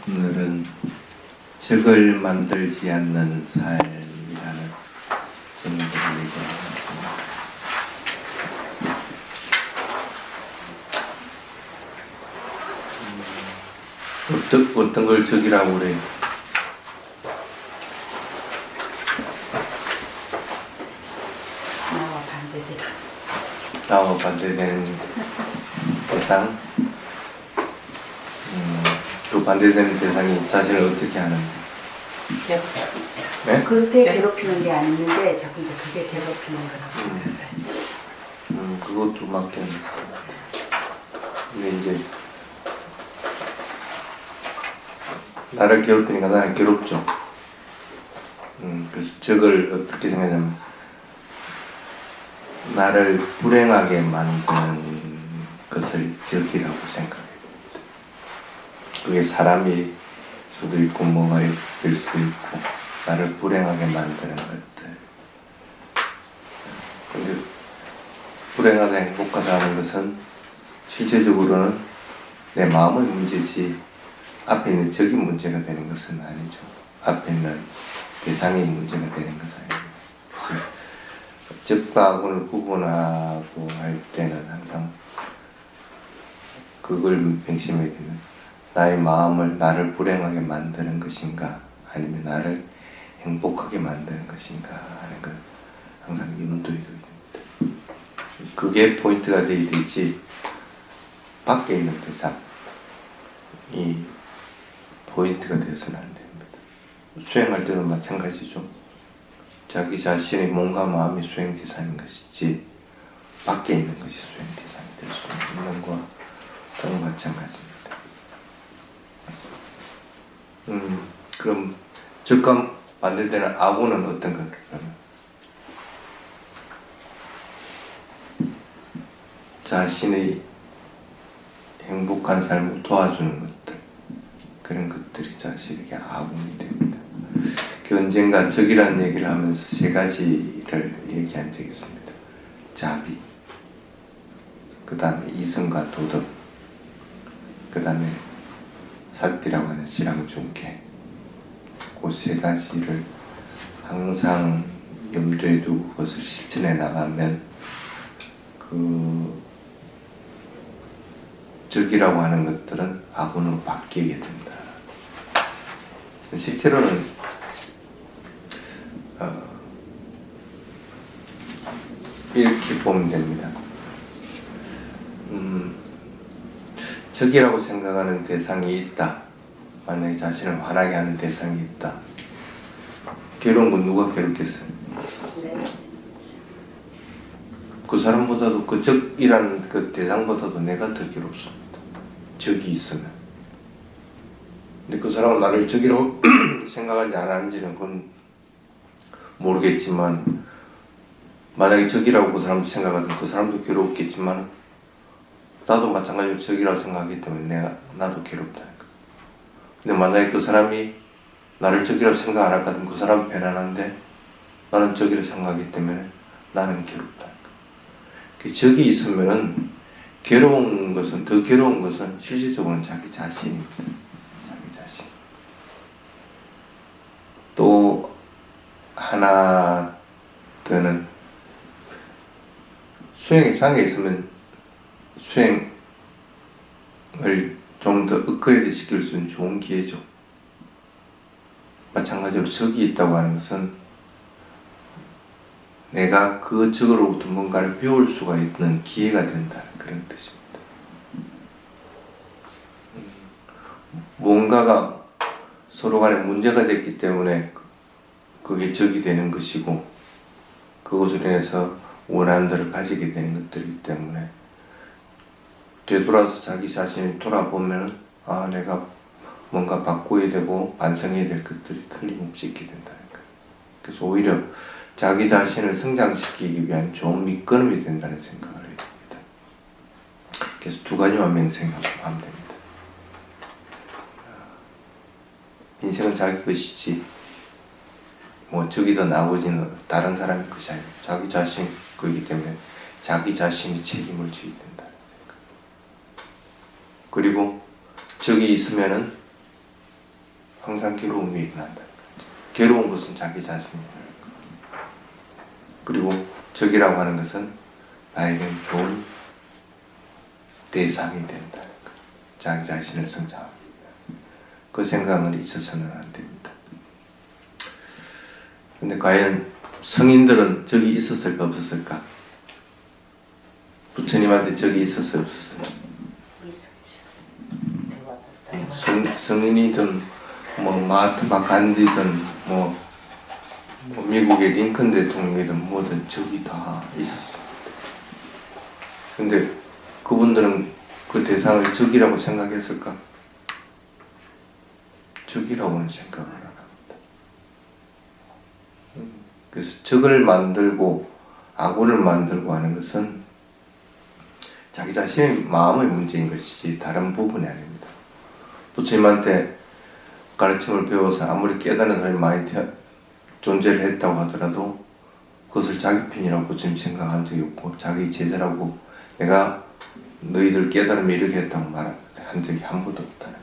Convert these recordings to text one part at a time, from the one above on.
오늘은 적을 만들지 않는 삶이라는 제목으로 얘기하겠습니다. 어떤 걸 적이라고 그래요? 나와 반대되는 대상? 또 반대되는 대상이 자신을 어떻게 하는데? 네? 그때 괴롭히는 게 아니는데 자꾸 이제 그게 괴롭히는 거라고 생각을 하지. 그것도 맞긴 했어요. 근데 이제 나를 괴롭히니까 나는 괴롭죠. 그래서 적을 어떻게 생각하냐면 나를 불행하게 만드는 것을 적이라고 생각해요. 그게 사람이 수도 있고 뭐가 될 수도 있고 나를 불행하게 만드는 것들. 근데 불행하다 행복하다 하는 것은 실제적으로는 내 마음의 문제지 앞에 있는 적이 문제가 되는 것은 아니죠. 앞에 있는 대상이 문제가 되는 것은 아닙니다. 그래서 적과 악을 구분하고 할 때는 항상 그걸 명심해야 되는 나의 마음을 나를 불행하게 만드는 것인가 아니면 나를 행복하게 만드는 것인가 하는 걸 항상 염두에 둬야 됩니다. 그게 포인트가 되어야 되지 밖에 있는 대상이 포인트가 되어서는 안 됩니다. 수행할 때도 마찬가지죠. 자기 자신의 몸과 마음이 수행 대상인 것이지 밖에 있는 것이 수행 대상이 될 수 있는 것과 마찬가지입니다. 그럼 적과 반대되는 악우는 어떤 것? 자신의 행복한 삶을 도와주는 것들, 그런 것들이 자신에게 악운이 됩니다. 언젠가 적이라는 얘기를 하면서 세 가지를 얘기한 적이 있습니다. 자비, 그 다음에 이성과 도덕, 그 다음에 사띠라고 하는 신앙중개, 그 세 가지를 항상 염두에 두고 그것을 실천해 나가면 그 적이라고 하는 것들은 악운으로 바뀌게 된다. 실제로는 이렇게 보면 됩니다. 적이라고 생각하는 대상이 있다. 만약에 자신을 화나게 하는 대상이 있다. 괴로운 건 누가 괴롭겠어요? 그 사람보다도 그 적이라는 그 대상보다도 내가 더 괴롭습니다. 적이 있으면. 근데 그 사람은 나를 적이라고 생각하는지 안 하는지는 그건 모르겠지만 만약에 적이라고 그 사람도 생각하든 그 사람도 괴롭겠지만 나도 마찬가지로 적이라고 생각하기 때문에 나도 괴롭다는 거야. 근데 만약에 그 사람이 나를 적이라고 생각 안 할 것 같으면 그 사람은 편안한데 나는 적이라고 생각하기 때문에 나는 괴롭다는 거야. 그 적이 있으면은 더 괴로운 것은 실질적으로는 자기 자신입니다. 자기 자신. 또 하나 더는 수행에 장애 있으면 수행을 좀 더 업그레이드 시킬 수 있는 좋은 기회죠. 마찬가지로 적이 있다고 하는 것은 내가 그 적으로부터 뭔가를 배울 수가 있는 기회가 된다는 그런 뜻입니다. 뭔가가 서로 간에 문제가 됐기 때문에 그게 적이 되는 것이고 그것으로 인해서 원한들을 가지게 되는 것들이기 때문에 되돌아서 자기 자신을 돌아보면 내가 뭔가 바꿔야 되고 반성해야 될 것들이 틀림없이 있게 된다는 거예요. 그래서 오히려 자기 자신을 성장시키기 위한 좋은 밑거름이 된다는 생각을 해야 됩니다. 그래서 두 가지만 명생하면 됩니다. 인생은 자기 것이지 뭐 적이든 나머지는 다른 사람의 것이 아니고 자기 자신 거기 때문에 자기 자신이 책임을 져야 된다는 생각. 그리고 적이 있으면은 항상 괴로움이 일어난다. 괴로운 것은 자기 자신이다. 그리고 적이라고 하는 것은 나에겐 좋은 대상이 된다. 자기 자신을 성장합니다. 그 생각은 있어서는 안 됩니다. 근데 과연 성인들은 적이 있었을까 없었을까? 부처님한테 적이 있었어요 없었어요? 성인이든 뭐 마하트마 간디든 뭐 미국의 링컨 대통령이든 뭐든 적이 다 있었습니다. 근데 그분들은 그 대상을 적이라고 생각했을까? 적이라고는 생각을 안 합니다. 그래서 적을 만들고 아군을 만들고 하는 것은 자기 자신의 마음의 문제인 것이지 다른 부분이 아닙니다. 부처님한테 가르침을 배워서 아무리 깨달은 사람이 많이 존재를 했다고 하더라도 그것을 자기 편이라고 부처님 생각한 적이 없고 자기 제자라고 내가 너희들 깨달음에 이르게 했다고 말한 적이 한 번도 없다는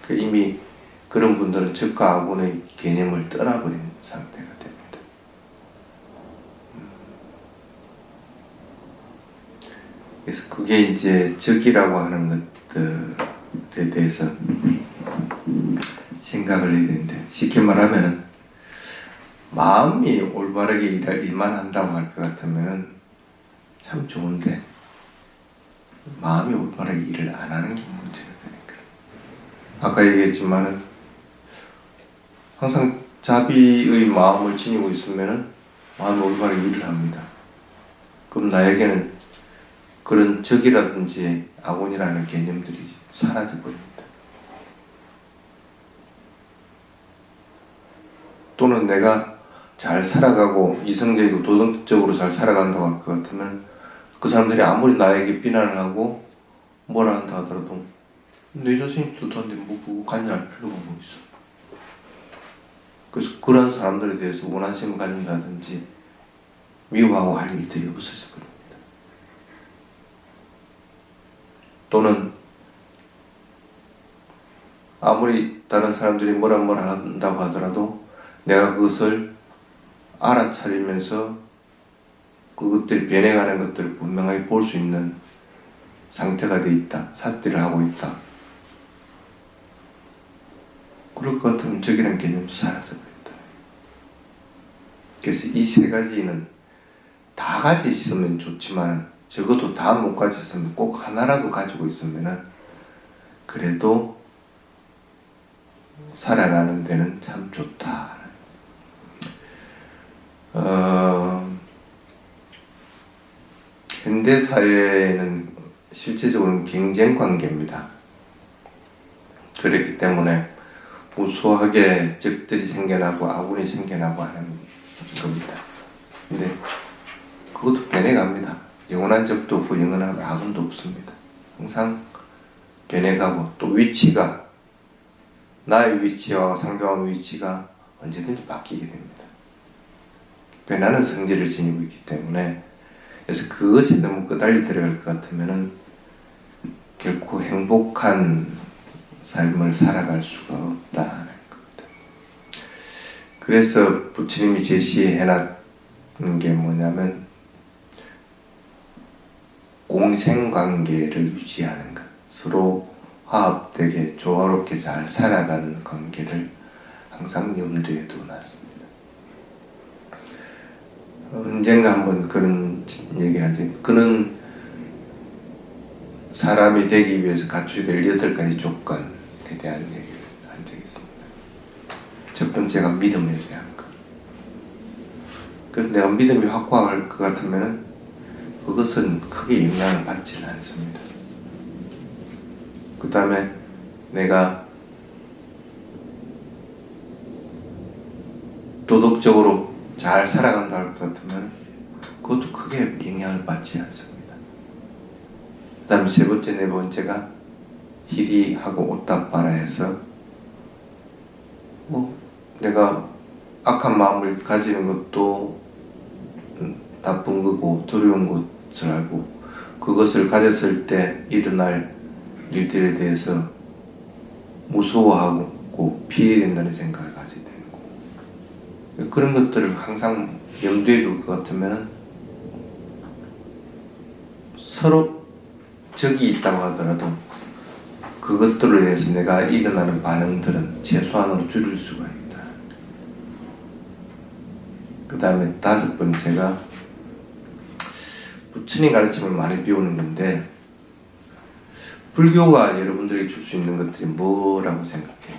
거예요. 이미 그런 분들은 적과 아군의 개념을 떠나버린 상태가 됩니다. 그래서 그게 이제 적이라고 하는 것들에 대해서 생각을 해야 되는데, 쉽게 말하면은 마음이 올바르게 일만 한다고 할 것 같으면은 참 좋은데 마음이 올바르게 일을 안 하는 게 문제가 되니까. 아까 얘기했지만은 항상 자비의 마음을 지니고 있으면은 마음이 올바르게 일을 합니다. 그럼 나에게는 그런 적이라든지 아군이라는 개념들이 사라져 버립니다. 또는 내가 잘 살아가고 이성적이고 도덕적으로 잘 살아간다고 할 것 같으면 그 사람들이 아무리 나에게 비난을 하고 뭐라 한다 하더라도 내 자신이 좋던데 뭐 그거 관여할 필요가 뭐 있어. 그래서 그런 사람들에 대해서 원한심을 가진다든지 미워하고 할 일들이 없어져 버립니다. 또는 아무리 다른 사람들이 뭐라 한다고 하더라도 내가 그것을 알아차리면서 그것들이 변해가는 것들을 분명하게 볼 수 있는 상태가 돼 있다. 삿대를 하고 있다. 그럴 것 같으면 적이라는 개념도 사라져버린다. 그래서 이 세 가지는 다 가지고 있으면 좋지만 적어도 다 못 가지고 있으면 꼭 하나라도 가지고 있으면은 그래도 살아가는 데는 참 좋다. 현대 사회는 실제적으로는 경쟁 관계입니다. 그렇기 때문에 무수하게 적들이 생겨나고 아군이 생겨나고 하는 겁니다. 근데 그것도 변해갑니다. 영원한 적도 없고 영원한 아군도 없습니다. 항상 변해가고 또 위치가 나의 위치와 상대방의 위치가 언제든지 바뀌게 됩니다. 변하는 성질을 지니고 있기 때문에 그래서 그것이 너무 끄달리 들어갈 것 같으면은 결코 행복한 삶을 살아갈 수가 없다는 겁니다. 그래서 부처님이 제시해놨는 게 뭐냐면 공생관계를 유지하는 것, 서로 화합되게 조화롭게 잘 살아가는 관계를 항상 염두에 두어놨습니다. 언젠가 한번 그런 얘기를 하지. 그는 사람이 되기 위해서 갖춰야 될 8가지 조건에 대한 얘기를 한 적이 있습니다. 첫 번째가 믿음에 대한 것. 그래서 내가 믿음이 확고할 것 같으면은 그것은 크게 영향을 받지는 않습니다. 그 다음에 내가 도덕적으로 잘 살아간다 할 것 같으면 그것도 크게 영향을 받지 않습니다. 그 다음에 세 번째, 네 번째가 희리하고 옷답바라 해서 뭐 내가 악한 마음을 가지는 것도 나쁜 거고 두려운 것을 알고 그것을 가졌을 때 일어날 일들에 대해서 무서워하고 고 피해야 된다는 생각을 가지게 되는 거고, 그런 것들을 항상 염두에 둘 것 같으면은 서로 적이 있다고 하더라도 그것들로 인해서 내가 일어나는 반응들은 최소한으로 줄일 수가 있다. 그 다음에 5번째가 부처님 가르침을 많이 배우는 건데, 불교가 여러분들에게 줄 수 있는 것들이 뭐라고 생각해요?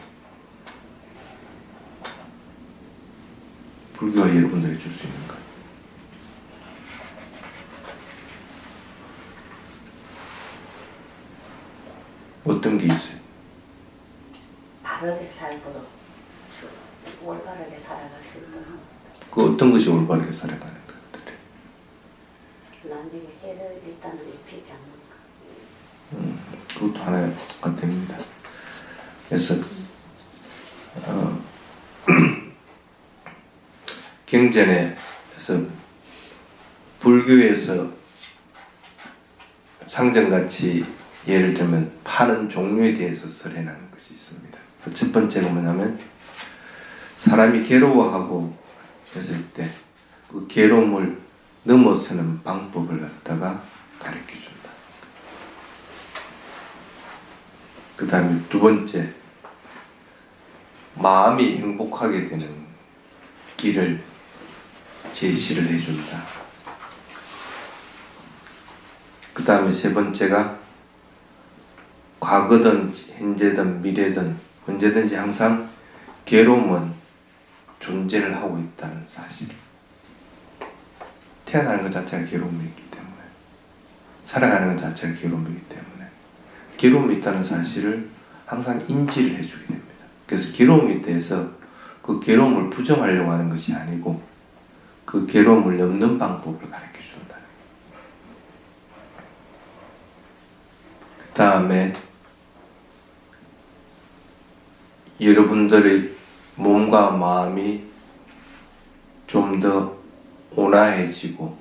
불교가 여러분들에게 줄 수 있는 것. 어떤 게 있어요? 바르게 살도록 올바르게 살아갈 수 있도록 그 어떤 것이 올바르게 살아가는 것들? 남에게 해를 일단은 입히지 않는 것. 그것도 하나가 됩니다. 그래서 경전에서 불교에서 상정같이 예를 들면 파는 종류에 대해서 설해나는 것이 있습니다. 첫 번째는 뭐냐면, 사람이 괴로워하고 했을 때 그 괴로움을 넘어서는 방법을 갖다가 가르쳐준다. 그 다음에 두 번째, 마음이 행복하게 되는 길을 제시를 해준다. 그 다음에 세 번째가 과거든 현재든 미래든 언제든지 항상 괴로움은 존재를 하고 있다는 사실. 태어나는 것 자체가 괴로움이기 때문에, 살아가는 것 자체가 괴로움이기 때문에 괴로움이 있다는 사실을 항상 인지를 해주게 됩니다. 그래서 괴로움에 대해서 그 괴로움을 부정하려고 하는 것이 아니고 그 괴로움을 넘는 방법을 가르쳐 준다. 그 다음에 여러분들의 몸과 마음이 좀 더 온화해지고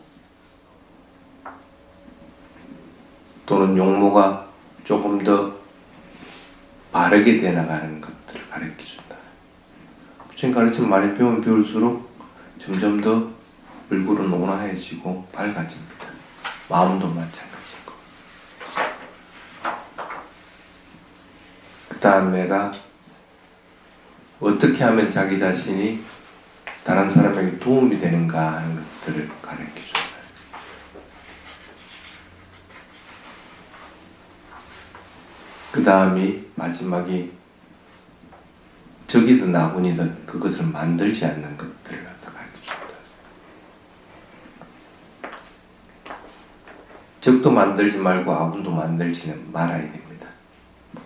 또는 용모가 조금 더 바르게 되나가는 것들을 가르쳐준다. 부처님 가르침 많이 배우면 배울수록 점점 더 얼굴은 온화해지고 밝아집니다. 마음도 마찬가지고. 그 다음에가 어떻게 하면 자기 자신이 다른 사람에게 도움이 되는가 하는 것들을 가르쳐준다. 그 다음이 마지막이 적이든 아군이든 그것을 만들지 않는 것들을 갖다 가르쳐준다. 적도 만들지 말고 아군도 만들지는 말아야 됩니다.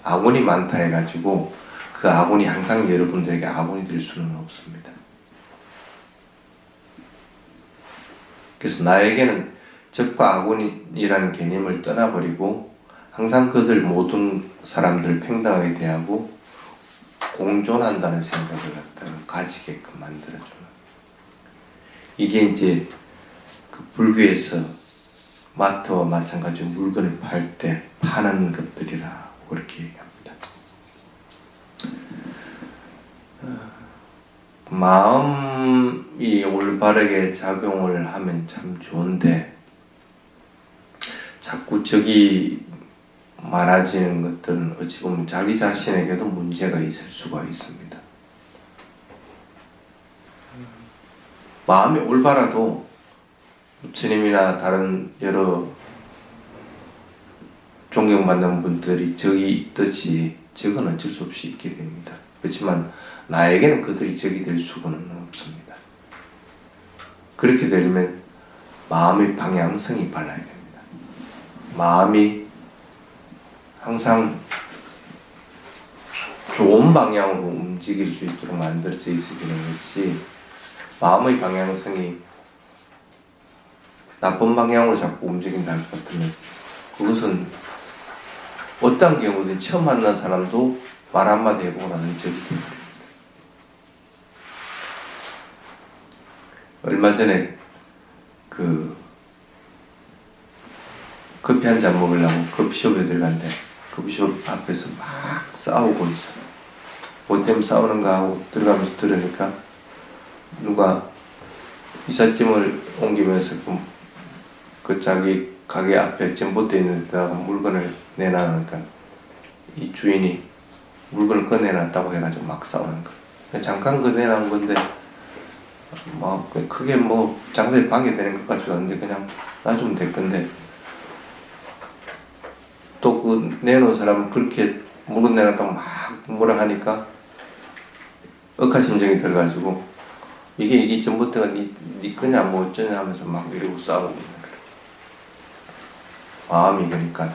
아군이 많다 해가지고 그 아군이 항상 여러분들에게 아군이 될 수는 없습니다. 그래서 나에게는 적과 아군이라는 개념을 떠나버리고 항상 그들 모든 사람들을 평등하게 대하고 공존한다는 생각을 갖다가 가지게끔 만들어주는, 이게 이제 그 불교에서 마트와 마찬가지로 물건을 팔 때 파는 것들이라고 그렇게 얘기합니다. 마음이 올바르게 작용을 하면 참 좋은데 자꾸 적이 많아지는 것들은 어찌 보면 자기 자신에게도 문제가 있을 수가 있습니다. 마음이 올바라도 부처님이나 다른 여러 존경받는 분들이 적이 있듯이 적은 어쩔 수 없이 있게 됩니다. 그렇지만 나에게는 그들이 적이 될 수는 없습니다. 그렇게 되려면 마음의 방향성이 발라야 됩니다. 마음이 항상 좋은 방향으로 움직일 수 있도록 만들어져 있어야 되는 것이, 마음의 방향성이 나쁜 방향으로 자꾸 움직인다 할 것 같으면 그것은 어떤 경우든 처음 만난 사람도 말 한마디 해보고 나는 적이 됩니다. 얼마 전에 그 커피 한 잔 먹으려고 커피숍에 들어갔는데 커피숍 앞에서 막 싸우고 있어요. 뭐 때문에 싸우는가 하고 들어가면서 들으니까 누가 이삿짐을 옮기면서 그 자기 가게 앞에 전봇대 있는 데다가 물건을 내놔놓으니까 이 주인이 물건을 꺼내놨다고 해가지고 막 싸우는 거야. 잠깐 꺼내놓은 건데 뭐 크게 뭐 장사에 방해되는 것 같지도 않은데 그냥 놔주면 될 건데 또 그 내놓은 사람은 그렇게 물건 내놨다고 막 뭐라 하니까 억하심정이 들어가지고 이게 전봇대가 니 거냐 뭐 어쩌냐 하면서 막 이러고 싸우고 있는 거야. 마음이 그러니까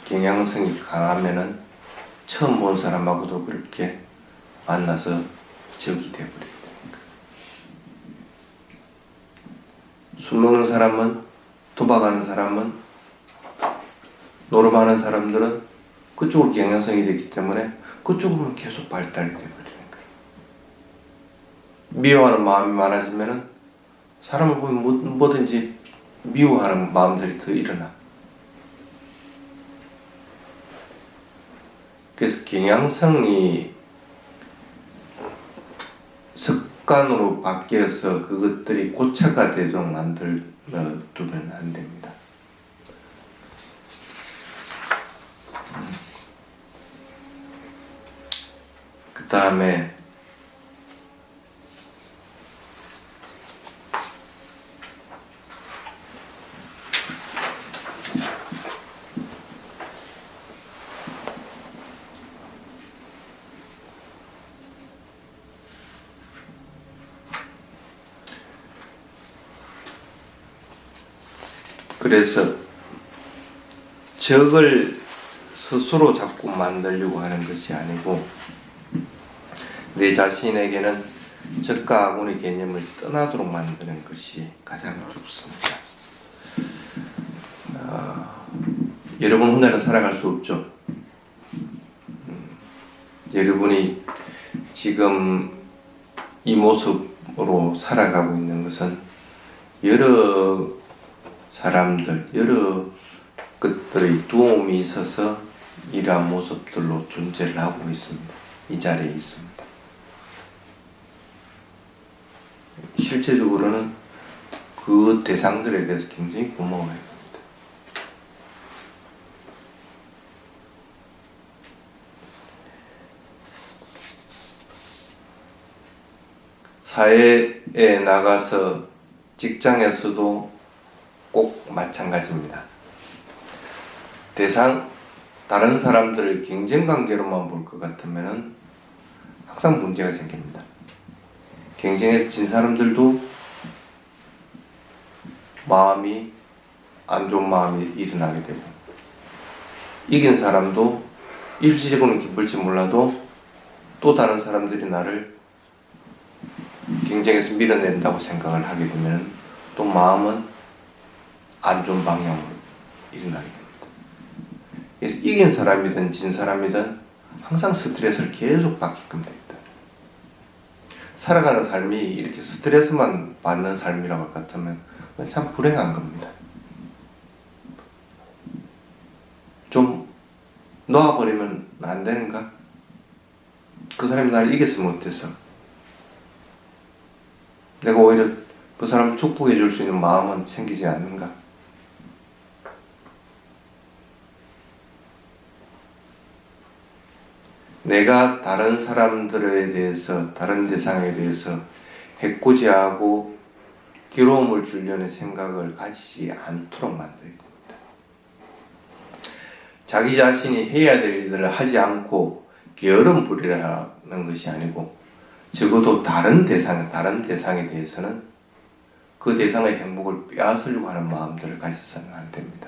경향성이 강하면은 처음 본 사람하고도 그렇게 만나서 적이 돼버리게 되는 거야. 술 먹는 사람은, 도박하는 사람은, 노름하는 사람들은 그쪽으로 경향성이 되기 때문에 그쪽으로는 계속 발달이 돼버리는 거야. 미워하는 마음이 많아지면은 사람을 보면 뭐든지 미워하는 마음들이 더 일어나. 그래서 경향성이 습관으로 바뀌어서 그것들이 고착화 되도록 만들어 두면 안 됩니다. 그 다음에 그래서 적을 스스로 자꾸 만들려고 하는 것이 아니고 내 자신에게는 적과 아군의 개념을 떠나도록 만드는 것이 가장 좋습니다. 여러분 혼자는 살아갈 수 없죠. 여러분이 지금 이 모습으로 살아가고 있는 것은 여러 사람들, 여러 것들의 도움이 있어서 이러한 모습들로 존재를 하고 있습니다. 이 자리에 있습니다. 실제적으로는 그 대상들에 대해서 굉장히 고마워해야 합니다. 사회에 나가서 직장에서도 꼭 마찬가지입니다. 다른 사람들을 경쟁관계로만 볼 것 같으면 항상 문제가 생깁니다. 경쟁에서 진 사람들도 마음이 안 좋은 마음이 일어나게 되고 이긴 사람도 일시적으로는 기쁠지 몰라도 또 다른 사람들이 나를 경쟁에서 밀어낸다고 생각을 하게 되면 또 마음은 안 좋은 방향으로 일어나게 됩니다. 그래서 이긴 사람이든 진 사람이든 항상 스트레스를 계속 받게끔 됩니다. 살아가는 삶이 이렇게 스트레스만 받는 삶이라고 할 것 같으면 그건 참 불행한 겁니다. 좀 놓아버리면 안 되는가? 그 사람이 나를 이겼으면 어땠어? 내가 오히려 그 사람을 축복해 줄 수 있는 마음은 생기지 않는가? 내가 다른 사람들에 대해서, 다른 대상에 대해서 해코지하고 괴로움을 주려는 생각을 가지지 않도록 만들어야 됩니다. 자기 자신이 해야 될 일들을 하지 않고 게으름 부리라는 것이 아니고 적어도 다른 대상에 대해서는 그 대상의 행복을 빼앗으려고 하는 마음들을 가져서는 안 됩니다.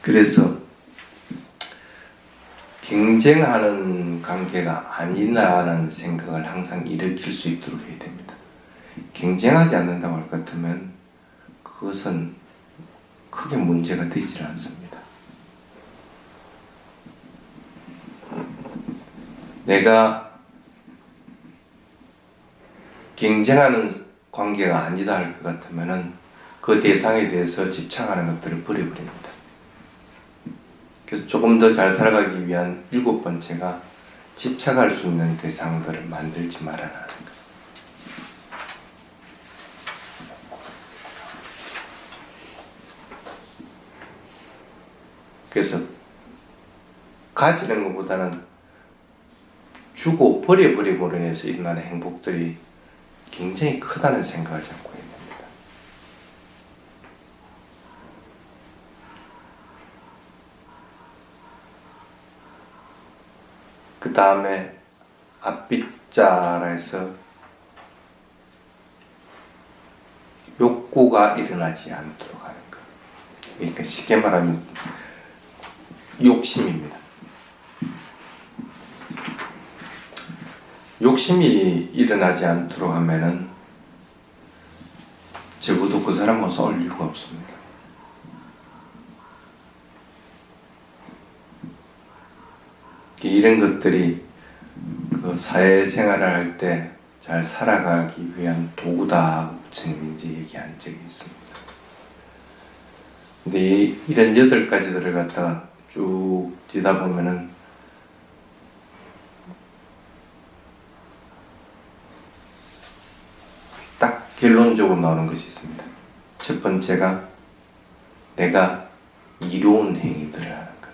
그래서 경쟁하는 관계가 아니라는 생각을 항상 일으킬 수 있도록 해야 됩니다. 경쟁하지 않는다고 할 것 같으면 그것은 크게 문제가 되질 않습니다. 내가 경쟁하는 관계가 아니다 할 것 같으면은 그 대상에 대해서 집착하는 것들을 버려버립니다. 그래서 조금 더 잘 살아가기 위한 7번째가 집착할 수 있는 대상들을 만들지 말아라 하는 것. 그래서 가지는 것보다는 주고 버려버림으로 인해서 일어나는 행복들이 굉장히 크다는 생각을 자꾸 해야 됩니다. 그 다음에 앞빗자라 해서 욕구가 일어나지 않도록 하는 것. 그러니까 쉽게 말하면 욕심입니다. 욕심이 일어나지 않도록 하면은 적어도 그 사람과 싸울 이유가 없습니다. 이런 것들이 그 사회생활을 할 때 잘 살아가기 위한 도구다 부처님이 이제 얘기한 적이 있습니다. 근데 이런 8가지들을 갖다가 쭉 뒤다 보면은 딱 결론적으로 나오는 것이 있습니다. 첫 번째가 내가 이로운 행위들을 하는 것.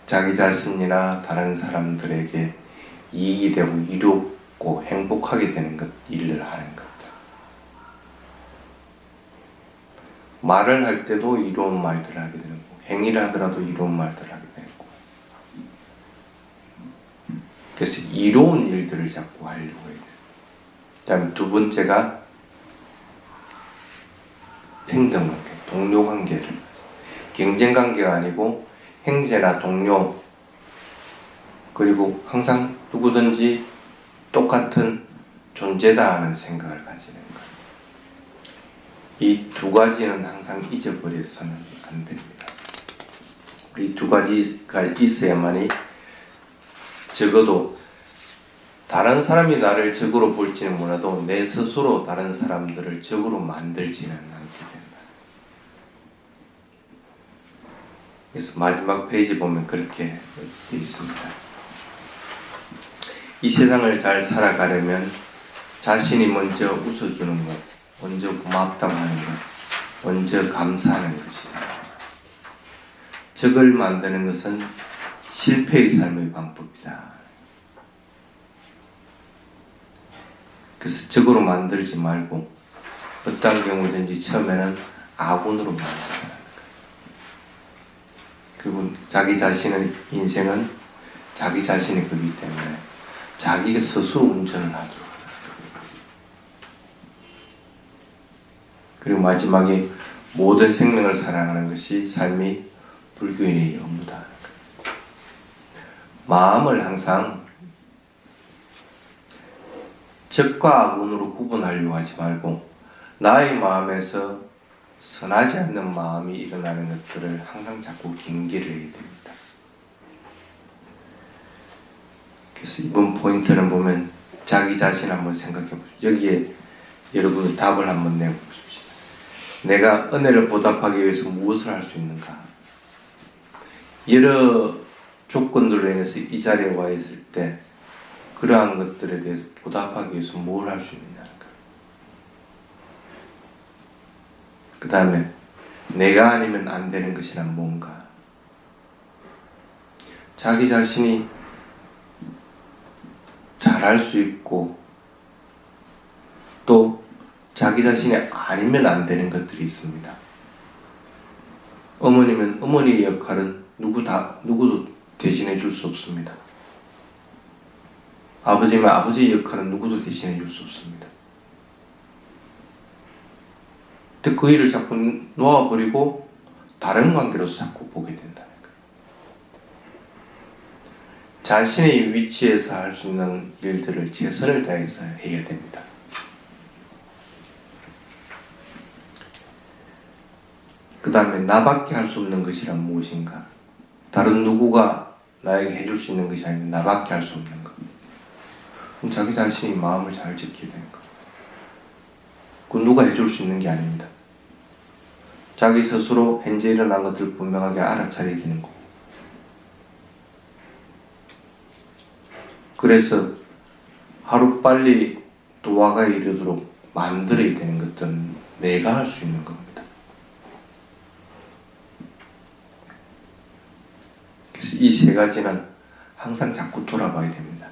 자기 자신이나 다른 사람들에게 이익이 되고 이롭고 행복하게 되는 것, 일을 하는 것들. 말을 할 때도 이로운 말들을 하게 되고 행위를 하더라도 이로운 말들을 하게 되고 그래서 이로운 일들을 자꾸 하려고 해요. 그 다음에 두 번째가 평등관계, 동료관계를 경쟁관계가 아니고 형제나 동료 그리고 항상 누구든지 똑같은 존재다 하는 생각을 가지는 것. 이 두 가지는 항상 잊어버려서는 안 됩니다. 이 두 가지가 있어야만이 적어도 다른 사람이 나를 적으로 볼지는 몰라도 내 스스로 다른 사람들을 적으로 만들지는 않게 된다. 그래서 마지막 페이지 보면 그렇게 되어 있습니다. 이 세상을 잘 살아가려면 자신이 먼저 웃어주는 것, 먼저 고맙다고 하는 것, 먼저 감사하는 것이다. 적을 만드는 것은 실패의 삶의 방법이다. 그래서 적으로 만들지 말고 어떤 경우든지 처음에는 아군으로 만들어야 하는 것. 그리고 자기 자신의 인생은 자기 자신이 거기 때문에 자기가 스스로 운전을 하도록 합니다. 그리고 마지막에 모든 생명을 사랑하는 것이 삶이 불교인의 업무다 하는 것. 마음을 항상 적과 악운으로 구분하려고 하지 말고 나의 마음에서 선하지 않는 마음이 일어나는 것들을 항상 자꾸 경계를 해야 됩니다. 그래서 이번 포인트는 보면 자기 자신 한번 생각해 보십시오. 여기에 여러분 답을 한번 내보십시오. 내가 은혜를 보답하기 위해서 무엇을 할 수 있는가? 여러 조건들로 인해서 이 자리에 와 있을 때 그러한 것들에 대해서 보답하기 위해서 뭘 할 수 있느냐는가. 그 다음에 내가 아니면 안 되는 것이란 뭔가. 자기 자신이 잘할 수 있고 또 자기 자신이 아니면 안 되는 것들이 있습니다. 어머니면 어머니의 역할은 누구도 대신해 줄 수 없습니다. 아버지면 아버지의 역할은 누구도 대신해 줄 수 없습니다. 근데 그 일을 자꾸 놓아버리고 다른 관계로서 자꾸 보게 된다는 거예요. 자신의 위치에서 할 수 있는 일들을 최선을 다해서 해야 됩니다. 그 다음에 나밖에 할 수 없는 것이란 무엇인가? 다른 누구가 나에게 해줄 수 있는 것이 아니라 나밖에 할 수 없는 것. 그럼 자기 자신이 마음을 잘 지켜야 되는 거. 그 누가 해줄 수 있는 게 아닙니다. 자기 스스로 현재 일어난 것들을 분명하게 알아차려야 되는 거고. 그래서 하루빨리 도화가 이르도록 만들어야 되는 것들은 내가 할 수 있는 겁니다. 그래서 이 세 가지는 항상 자꾸 돌아봐야 됩니다.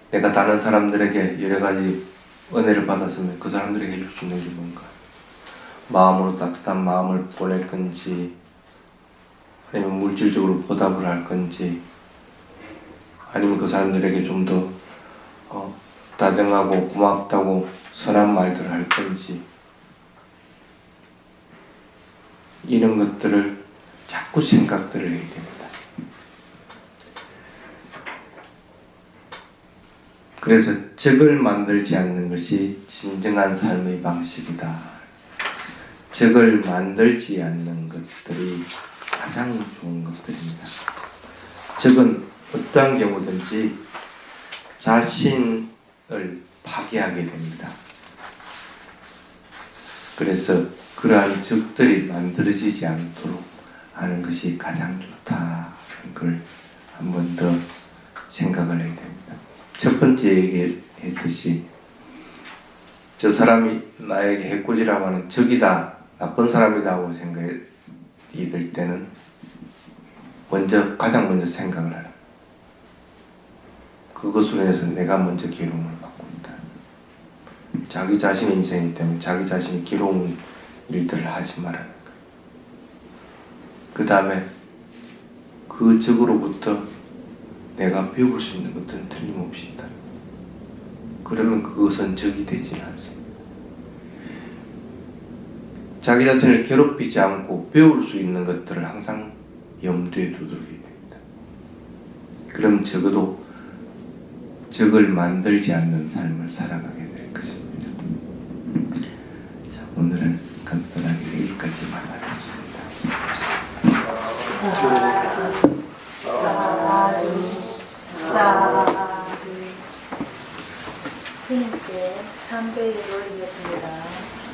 내가 다른 사람들에게 여러 가지 은혜를 받았으면 그 사람들에게 해줄 수 있는 게 뭔가? 마음으로 따뜻한 마음을 보낼 건지, 아니면 물질적으로 보답을 할 건지, 아니면 그 사람들에게 좀 더 다정하고 고맙다고 선한 말들을 할 건지, 이런 것들을 자꾸 생각들을 해야 됩니다. 그래서 적을 만들지 않는 것이 진정한 삶의 방식이다. 적을 만들지 않는 것들이 가장 좋은 것들입니다. 적은 어떠한 경우든지 자신을 파괴하게 됩니다. 그래서 그러한 적들이 만들어지지 않도록 하는 것이 가장 좋다. 그걸 한 번 더 생각을 해야 됩니다. 첫 번째 얘기했듯이 저 사람이 나에게 해코지라고 하는 적이다, 나쁜 사람이다 하고 생각이 들 때는 가장 먼저 생각을 하라. 그것으로 인해서 내가 먼저 괴로움을 받고 있다. 자기 자신의 인생이기 때문에 자기 자신이 괴로운 일들을 하지 말라는 거예요. 그 다음에 그 적으로부터 내가 배울 수 있는 것들은 틀림없이 있다. 그러면 그것은 적이 되지는 않습니다. 자기 자신을 괴롭히지 않고 배울 수 있는 것들을 항상 염두에 두도록 해야 됩니다. 그럼 적어도 적을 만들지 않는 삶을 살아가게 될 것입니다. 자, 오늘은 간단하게 여기까지만 하겠습니다. 스님께 3배 일을 올리겠습니다.